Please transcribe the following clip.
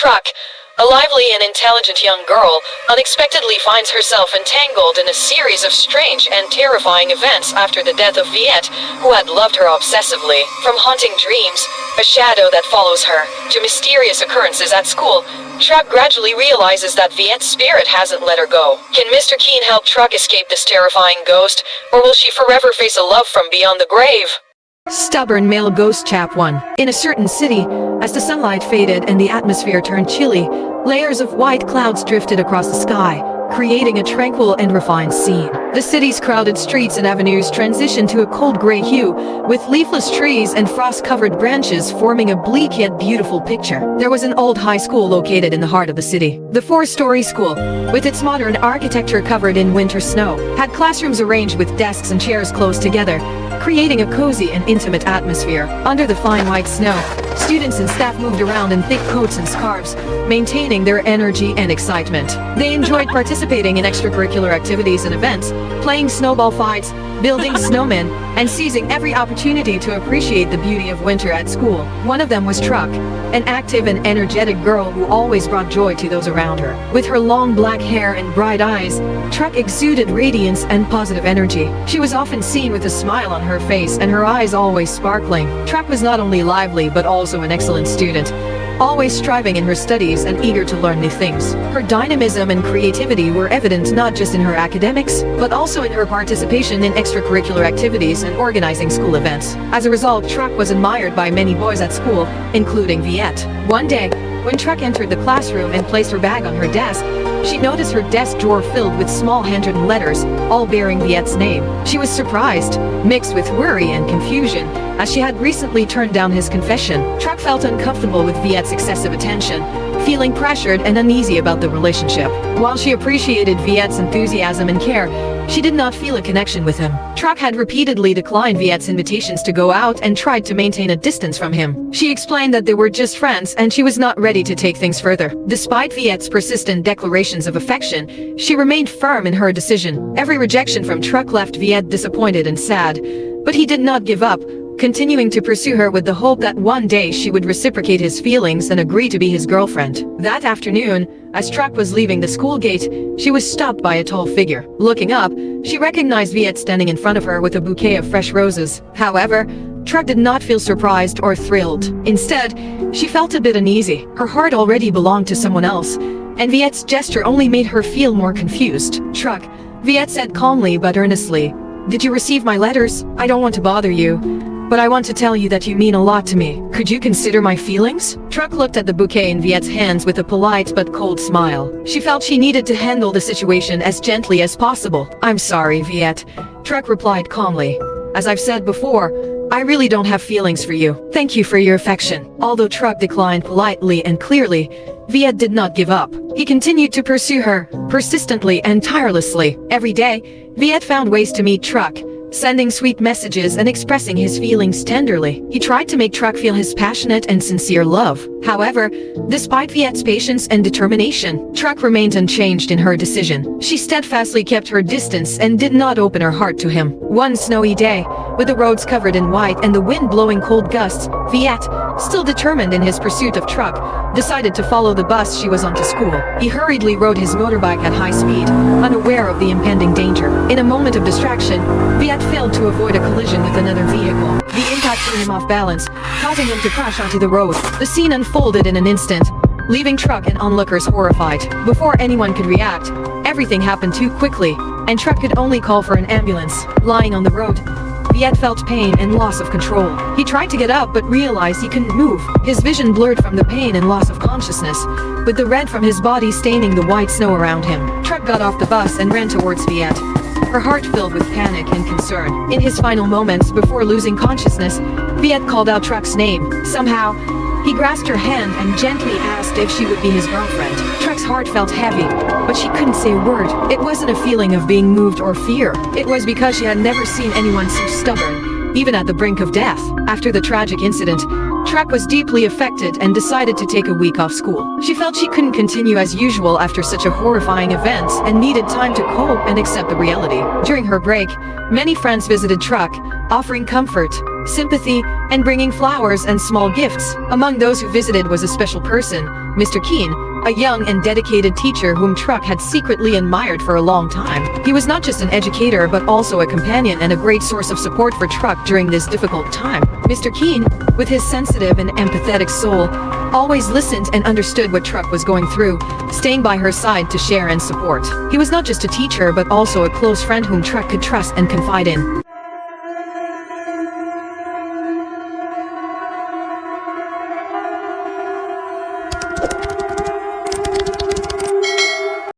Truc, a lively and intelligent young girl, unexpectedly finds herself entangled in a series of strange and terrifying events after the death of Viet, who had loved her obsessively. From haunting dreams, a shadow that follows her, to mysterious occurrences at school, Truc gradually realizes that Viet's spirit hasn't let her go. Can Mr. Kien help Truc escape this terrifying ghost, or will she forever face a love from beyond the grave? Stubborn male ghost chap 1. In a certain city, as the sunlight faded and the atmosphere turned chilly, layers of white clouds drifted across the sky, creating a tranquil and refined scene. The city's crowded streets and avenues transitioned to a cold gray hue, with leafless trees and frost-covered branches forming a bleak yet beautiful picture. There was an old high school located in the heart of the city. The 4-story school, with its modern architecture covered in winter snow, had classrooms arranged with desks and chairs close together, creating a cozy and intimate atmosphere. Under the fine white snow, students and staff moved around in thick coats and scarves, maintaining their energy and excitement. They enjoyed participating in extracurricular activities and events, playing snowball fights, building snowmen, and seizing every opportunity to appreciate the beauty of winter at school. One of them was Truc, an active and energetic girl who always brought joy to those around her. With her long black hair and bright eyes, Truc exuded radiance and positive energy. She was often seen with a smile on her face and her eyes always sparkling. Truc was not only lively but also an excellent student, always striving in her studies and eager to learn new things. Her dynamism and creativity were evident not just in her academics, but also in her participation in extracurricular activities and organizing school events. As a result, Truc was admired by many boys at school, including Viet. One day, when Truc entered the classroom and placed her bag on her desk, she noticed her desk drawer filled with small handwritten letters, all bearing Viet's name. She was surprised, mixed with worry and confusion, as she had recently turned down his confession. Truc felt uncomfortable with Viet's excessive attention, feeling pressured and uneasy about the relationship. While she appreciated Viet's enthusiasm and care, she did not feel a connection with him. Truc had repeatedly declined Viet's invitations to go out and tried to maintain a distance from him. She explained that they were just friends and she was not ready to take things further. Despite Viet's persistent declarations of affection, she remained firm in her decision. Every rejection from Truc left Viet disappointed and sad, but he did not give up, continuing to pursue her with the hope that one day she would reciprocate his feelings and agree to be his girlfriend. That afternoon, as Truc was leaving the school gate, she was stopped by a tall figure. Looking up, she recognized Viet standing in front of her with a bouquet of fresh roses. However, Truc did not feel surprised or thrilled. Instead, she felt a bit uneasy. Her heart already belonged to someone else, and Viet's gesture only made her feel more confused. "Truc," Viet said calmly but earnestly, "did you receive my letters? I don't want to bother you, but I want to tell you that you mean a lot to me. Could you consider my feelings?" Truc looked at the bouquet in Viet's hands with a polite but cold smile. She felt she needed to handle the situation as gently as possible. "I'm sorry, Viet," Truc replied calmly. "As I've said before, I really don't have feelings for you. Thank you for your affection." Although Truc declined politely and clearly, Viet did not give up. He continued to pursue her, persistently and tirelessly. Every day, Viet found ways to meet Truc, sending sweet messages and expressing his feelings tenderly. He tried to make Truc feel his passionate and sincere love. However, despite Viet's patience and determination, Truc remained unchanged in her decision. She steadfastly kept her distance and did not open her heart to him. One snowy day, with the roads covered in white and the wind blowing cold gusts, Viet, still determined in his pursuit of Truc, decided to follow the bus she was on to school. He hurriedly rode his motorbike at high speed, unaware of the impending danger. In a moment of distraction, Viet failed to avoid a collision with another vehicle. The impact threw him off balance, causing him to crash onto the road. The scene unfolded in an instant, leaving Truc and onlookers horrified. Before anyone could react, everything happened too quickly, and Truc could only call for an ambulance. Lying on the road, Viet felt pain and loss of control. He tried to get up but realized he couldn't move. His vision blurred from the pain and loss of consciousness, with the red from his body staining the white snow around him. Truc got off the bus and ran towards Viet, her heart filled with panic and concern. In his final moments before losing consciousness, Viet called out Truc's name. Somehow, he grasped her hand and gently asked if she would be his girlfriend. Truc's heart felt heavy, but she couldn't say a word. It wasn't a feeling of being moved or fear. It was because she had never seen anyone so stubborn, even at the brink of death. After the tragic incident, Truc was deeply affected and decided to take a week off school. She felt she couldn't continue as usual after such a horrifying event and needed time to cope and accept the reality. During her break, many friends visited Truc, offering comfort, sympathy, and bringing flowers and small gifts. Among those who visited was a special person, Mr. Kien, a young and dedicated teacher whom Truc had secretly admired for a long time. He was not just an educator but also a companion and a great source of support for Truc during this difficult time. Mr. Kien, with his sensitive and empathetic soul, always listened and understood what Truc was going through, staying by her side to share and support. He was not just a teacher but also a close friend whom Truc could trust and confide in.